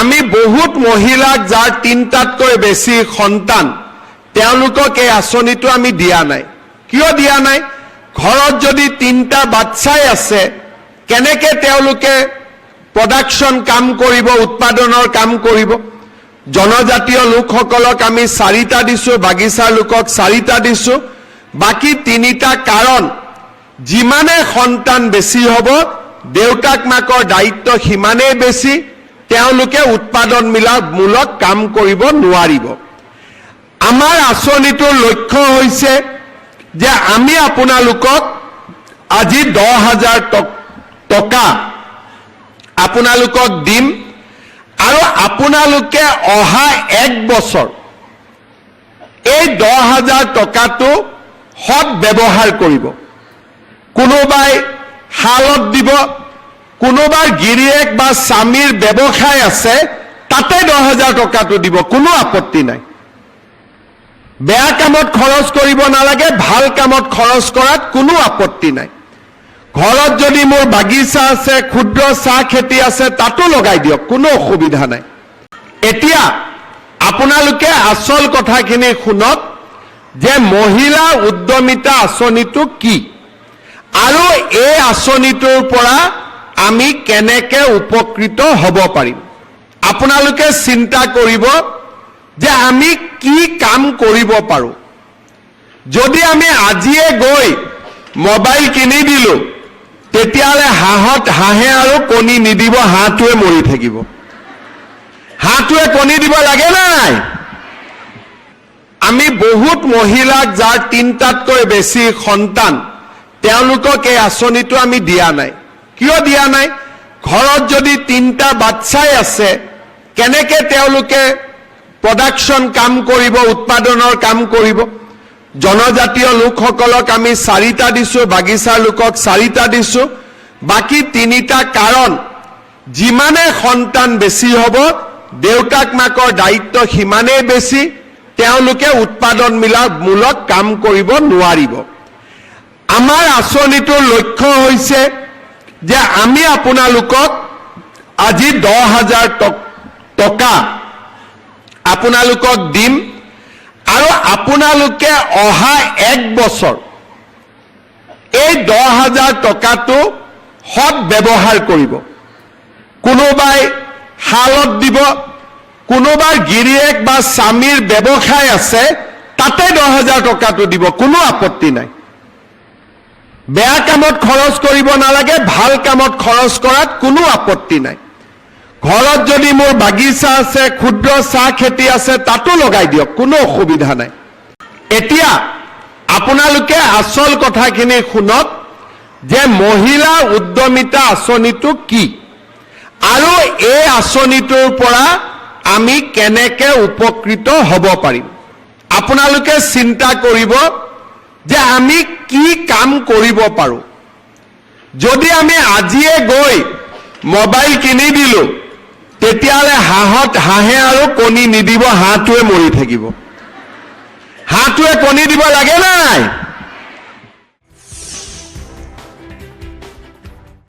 আমি বহুত মহিলাক যাৰ তিনটাতকৈ বেছি সন্তান তেওঁলোকক এই আঁচনিটো আমি দিয়া নাই। কিয় দিয়া নাই? ঘৰত যদি তিনটা বাচ্চাই আছে কেনেকে তেওঁলোকে প্ৰডাকশ্যন কাম কৰিব, উৎপাদনৰ কাম কৰিব? জনজাতীয় লোকসকলক আমি 4টা দিছোঁ, বাগিচাৰ লোকক 4টা দিছোঁ, বাকী 3টা। কাৰণ যিমানে সন্তান বেছি হ'ব দেউতাক মাকৰ দায়িত্ব সিমানেই বেছি, তেওঁলোকে উৎপাদনমূলক কাম কৰিব নোৱাৰিব। আমাৰ আঁচনিটোৰ লক্ষ্য হৈছে যে আমি আপোনালোকক আজি 10,000 টকা আপোনালোকক দিম আৰু আপোনালোকে অহা 1 বছৰ এই 10,000 টকাটো সৎ ব্যৱহাৰ কৰিব। কোনোবাই হালত দিব, কোনোবাৰ গিৰিয়েক বা স্বামীৰ ব্যৱসায় আছে তাতে 10,000 টকাটো দিব, কোনো আপত্তি নাই। বেয়া কামত খৰচ কৰিব নালাগে, ভাল কামত খৰচ কৰাত কোনো আপত্তি নাই। ঘৰত যদি মোৰ বাগিচা আছে, ক্ষুদ্ৰ চাহ খেতি আছে, তাতো লগাই দিয়ক, কোনো অসুবিধা নাই। এতিয়া আপোনালোকে আচল কথাখিনি শুনক যে মহিলা উদ্যমিতা আঁচনিটো কি আৰু এই আঁচনিটোৰ পৰা আমি কেনেকে উপকৃত হ'ব পাৰিম। আপোনালোকে চিন্তা কৰিব যে আমি কি কাম কৰিব পাৰোঁ। যদি আমি আজিয়ে গৈ মোবাইল কিনি দিলোঁ তেতিয়াহ'লে হাঁহে আৰু কণী নিদিব, হাঁহটোৱে মৰি থাকিব। হাঁহটোৱে কণী দিব লাগে নাই? আমি বহুত মহিলাক যাৰ 3টাতকৈ বেছি সন্তান তেওঁলোকক এই আঁচনিটো আমি দিয়া নাই। কিয় দিয়া নাই? ঘৰত যদি 3টা বাচ্চাই আছে কেনেকে তেওঁলোকে প্ৰডাকশ্যন কাম কৰিব, উৎপাদনৰ কাম কৰিব? জনজাতীয় লোকসকলক আমি 4টা দিছোঁ, বাগিচাৰ লোকক 4টা দিছোঁ, বাকী 3টা। কাৰণ যিমানে সন্তান বেছি হ'ব দেউতাক মাকৰ দায়িত্ব সিমানেই বেছি, তেওঁলোকে উৎপাদনমূলক কাম কৰিব নোৱাৰিব। আমাৰ আঁচনিটোৰ লক্ষ্য হৈছে যে আমি আপোনালোকক আজি 10,000 টকা আপোনালোকক দিম আৰু আপোনালোকে অহা 1 বছৰ এই 10,000 টকাটো সৎ ব্যৱহাৰ কৰিব। কোনোবাই হালত দিব, কোনোবাৰ গিৰিয়েক বা স্বামীৰ ব্যৱসায় আছে তাতে 10,000 টকাটো দিব, কোনো আপত্তি নাই। বেয়া কামত খৰচ কৰিব নালাগে, ভাল কামত খৰচ কৰাত কোনো আপত্তি নাই। ঘৰত যদি মোৰ বাগিচা আছে, ক্ষুদ্ৰ চাহ খেতি আছে, তাতো লগাই দিয়ক, কোনো অসুবিধা নাই। এতিয়া আপোনালোকে আচল কথাখিনি শুনক যে মহিলা উদ্যমিতা আঁচনিটো কি আৰু এই আঁচনিটোৰ পৰা আমি কেনেকে উপকৃত হ'ব পাৰিম। আপোনালোকে চিন্তা কৰিব যে আমি কি কাম কৰিব পাৰোঁ। যদি আমি আজিয়ে গৈ মোবাইল কিনি দিলোঁ তেতিয়াহ'লে হাঁহে আৰু কণী নিদিব, হাঁহটোৱে মৰি থাকিব। হাঁহটোৱে কণী দিব লাগে নাই?